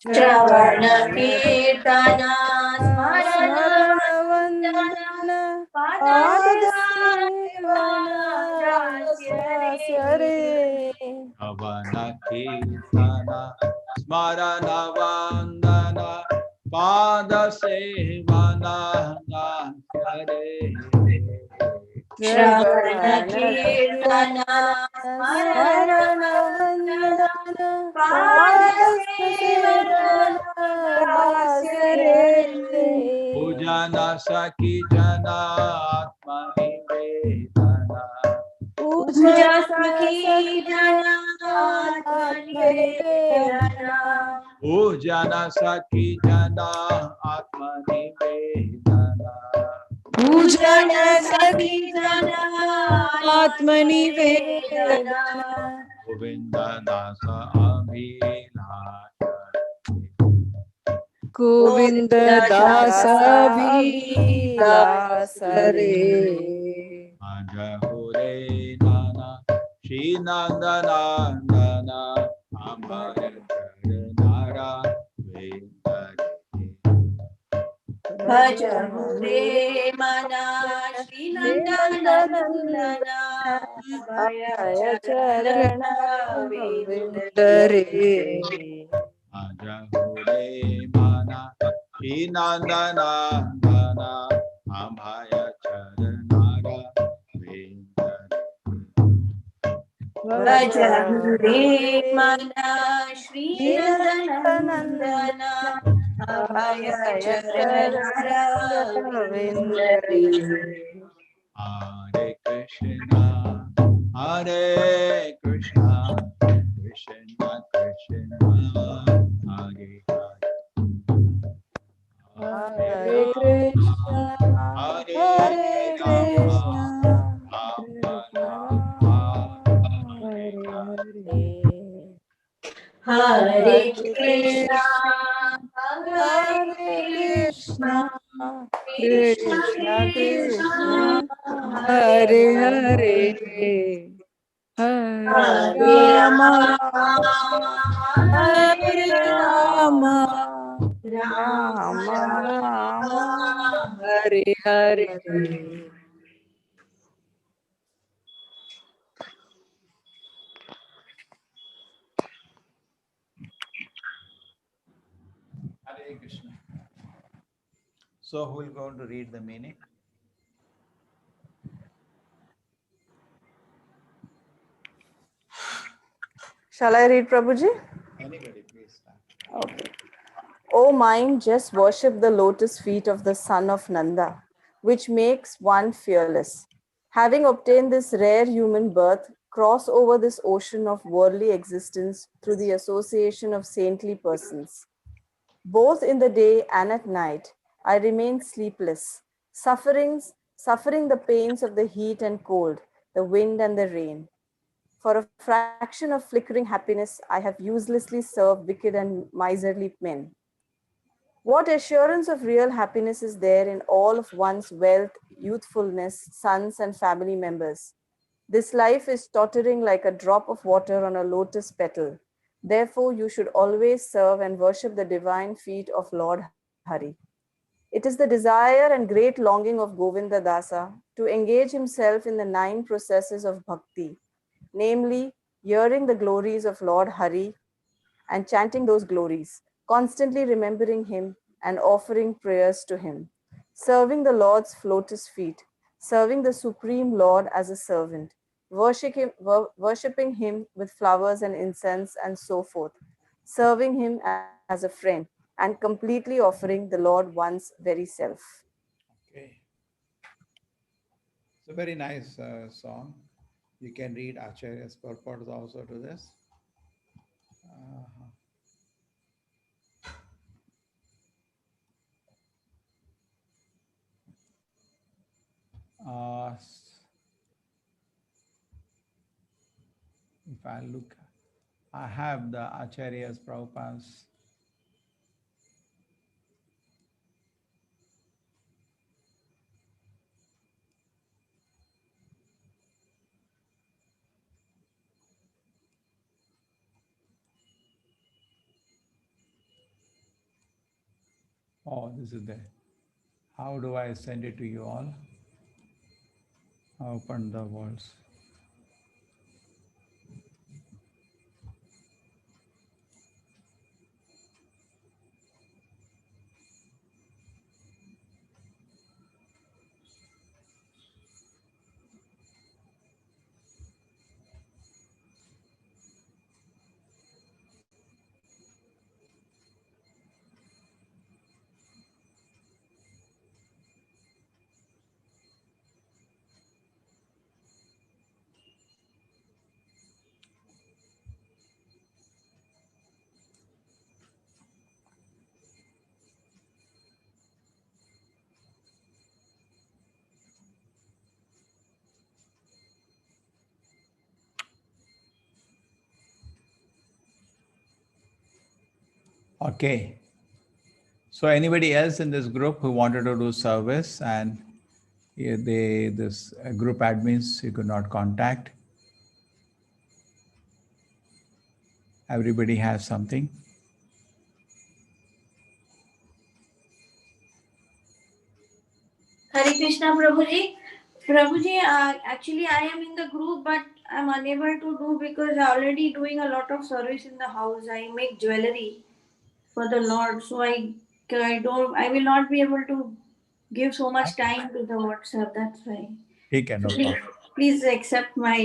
Shravana Kirtana Smarana Smarana Vandana Vandana Padasevana Padasyare. Shavana Kirtana Smarana Vandana Pada Sevana Nasyare. Shravana Kirtana Smarana Vandana Padasevana Dasyare. Pujana Saki Jana Atmani Vedana. Puja Sakhi Jana Atmanivedana. Pujana Saki Jana Atmani Vedana. Pujana Sakhi Jana Atmanivedana. Govinda Dasa Abhilasha. Govinda Dasa Vilasare. Ajahure Nana Shri Nandanandana Amaya Charanara Vedare. Bhajahure Mana Shri Nandanandana Abhaya Charana Vindare. Ajahure Mana Shri Nandanandana Amaya Charanara Vedare. Bhajahure Mana Shri Nandanandana Abhaya Charana Vindare. Hare Krishna, Hare Krishna, Krishna Krishna, Hare Hare, Hare Krishna, Hare Hare Krishna, Rama Hare Krishna, Hare Hare Krishna, Krishna Krishna Krishna, Hare Hare Hare, Hare Hare Rama, Hare Hare Rama, Rama, Rama Rama Rama, Rama, Hare Hare. Hare Krishna. So who will go to read the meaning? Shall I read, Prabhuji? Anybody, please start. Okay. O mind, just worship the lotus feet of the son of Nanda, which makes one fearless. Having obtained this rare human birth, cross over this ocean of worldly existence through the association of saintly persons. Both in the day and at night, I remain sleepless, suffering the pains of the heat and cold, the wind and the rain. For a fraction of flickering happiness, I have uselessly served wicked and miserly men. What assurance of real happiness is there in all of one's wealth, youthfulness, sons, and family members? This life is tottering like a drop of water on a lotus petal. Therefore, you should always serve and worship the divine feet of Lord Hari. It is the desire and great longing of Govinda Dasa to engage himself in the 9 processes of bhakti, namely hearing the glories of Lord Hari and chanting those glories, constantly remembering him and offering prayers to him, serving the Lord's lotus feet, serving the Supreme Lord as a servant, worshipping him with flowers and incense and so forth, serving him as a friend, and completely offering the Lord one's very self. Okay. It's a very nice song. You can read Acharya's purport also to this. Uh, uh, if I look, I have the Acharya's Prabhupada's. Oh, this is there. How do I send it to you all? Open the words. Okay. So anybody else in this group who wanted to do service and this group admins you could not contact. Everybody has something. Hare Krishna, Prabhuji. Prabhuji, actually I am in the group, but I'm unable to do because I'm already doing a lot of service in the house. I make jewelry for the Lord, so I will not be able to give so much time to the WhatsApp. That's why. Okay, no problem. Please accept my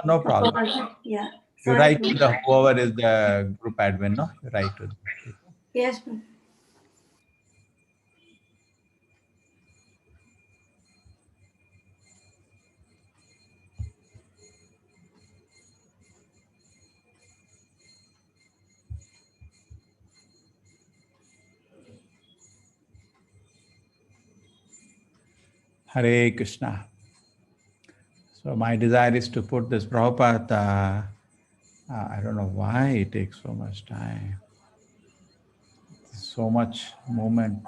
No problem. yeah. You Sorry. write to the whoever is the group admin, no? You write to them. Yes. Hare Krishna. So my desire is to put this Prabhupada. I don't know why it takes so much time. So much movement.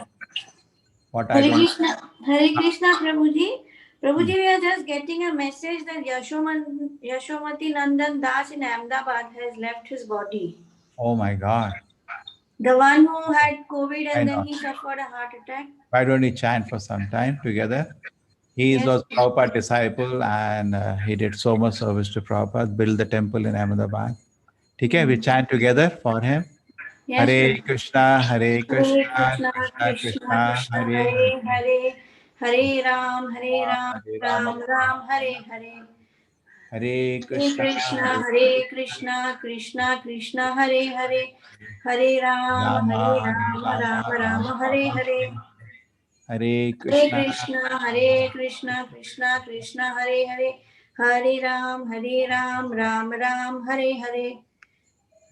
What I Hare don't. Krishna, Hare Krishna, Prabhuji. Prabhuji, we are just getting a message that Yashomati Nandan Das in Ahmedabad has left his body. Oh my God. The one who had COVID I and then know. he suffered a heart attack. Why don't we chant for some time together? He Yes. was Prabhupada disciple and he did so much service to Prabhupada, built the temple in Ahmedabad. Okay, we chant together for him. Yes. Hare Krishna, Hare Hare Krishna, Krishna, Krishna Krishna Krishna, Krishna, Hare Hare Hare, Hare Ram, Hare Ram, Hare Rama, Ram Ram, Hare Hare. Hare Hare Krishna, Krishna, Hare Krishna, Krishna Krishna, Hare Hare, Hare Ram, Hare Rama, Ram, Rama, Ram Ram, Rama, Hare Hare. Hare Hare Krishna, Krishna, Hare Krishna, Krishna Krishna, Hare Hare, Hare Ram, Ram Ram, Hare Hare.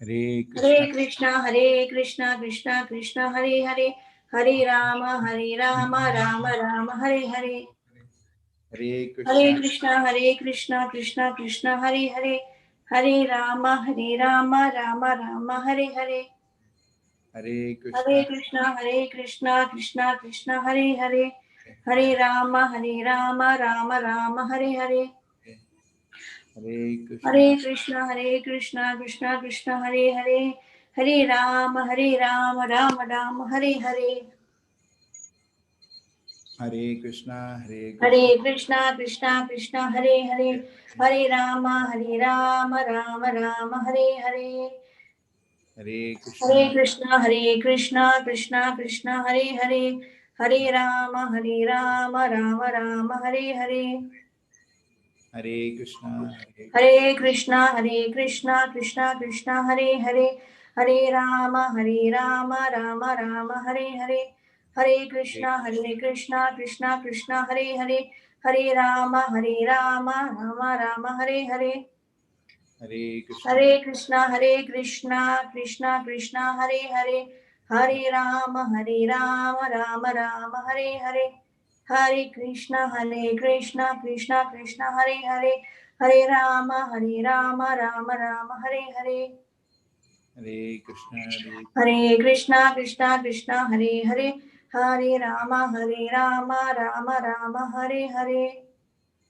Hare Krishna, Hare Krishna, Hare Krishna, Krishna Krishna, Hare Hare, Hare Rama, Rama Rama, Hare Hare. Hare Hare Krishna, Krishna, Hare Krishna, Krishna Krishna, Hare Hare, Hare Rama, Rama Rama, Hare Hare. Hare Hare Krishna, Krishna, Hare Krishna, Krishna Krishna, Hare Hare, Hare Rama, Rama Rama, Hare Hare. Hare Hare Krishna, Krishna, Hare Krishna, Krishna Krishna, Hare Hare, Hare Rama, Rama Rama, Hare Hare. Hare Krishna, Hare Krishna, Krishna Krishna, Hare Hare, Hare Rama, Rama Rama, Hare Hare. Hare Hare Krishna, Krishna, Hare Krishna, Krishna Krishna, Hare Hare, Hare Rama, Rama Rama, Hare Hare. Hare Krishna, Hare Krishna, Hare Krishna, Krishna Krishna, Hare Hare, Hare Rama, Rama Rama, Hare Hare. Hare Krishna, Hare Krishna, Krishna Krishna, Hare Hare, Hare Rama, Rama Rama, Hare Hare. Hare Krishna, Hare Krishna, Hare Krishna, Krishna Krishna, Hare Hare, Hare Rama, Rama Rama, Hare Hare. Hare Krishna, Krishna Krishna, Hare Hare, Hare Rama, Rama Rama, Hare Hare. Hare Krishna, Hare Krishna, Krishna Krishna, Hare Hare, Hare Rama, Rama Rama, Hare Hare.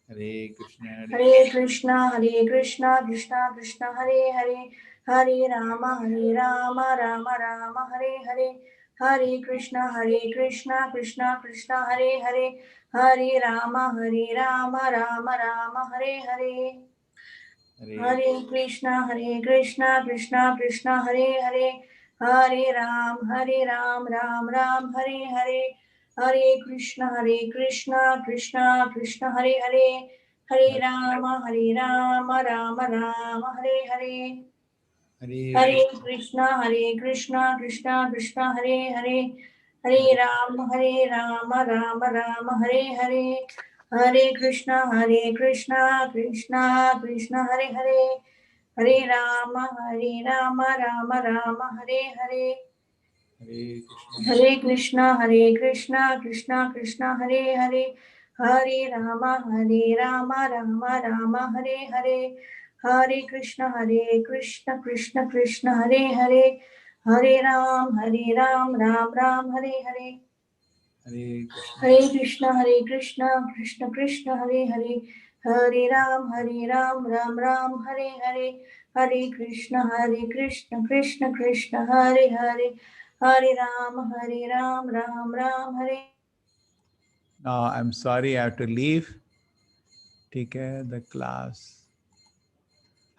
Hare Krishna, Hare Krishna, Krishna Krishna, Hare Hare, Hare Rama, Rama Rama, Hare Hare. Hare Krishna, Krishna Krishna, Hare Hare, Hare Rama, Rama Rama, Hare Hare. Hare Krishna, Krishna Krishna, Hare Hare, Hare Ram, Ram Ram, Hare Hare. Hare Krishna, Krishna Krishna, Hare Hare, Hare Rama, Rama Rama, Hare Hare. Hare Krishna, Krishna Krishna, Hare Hare, Hare Rama, Rama Hare Hare. Hare Krishna, Krishna Krishna, Hare Hare, Hare Rama, Rama Rama, Hare Hare. Hare Krishna, Krishna Krishna, Hare Hare, Hare Rama, Rama Rama, Hare Hare. Hare Krishna, Krishna, Hare Hare, Hare Ram, Ram Ram, Hare Hare. Hare Krishna, Krishna, Hare Hare, Hare Ram, Ram Ram, Hare Hare. Hare Krishna, Krishna, Hare Hare, Hare Ram, Ram Ram, Hare. Now I'm sorry, I have to leave. Take care, the class.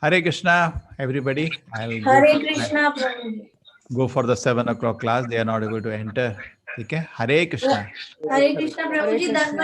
Hare Krishna, everybody. I'll Hare Krishna, Prabhuji. go for the 7 o'clock class. They are not able to enter. Okay? Hare Krishna. Hare Krishna, Hare Prabhuji. Krishna.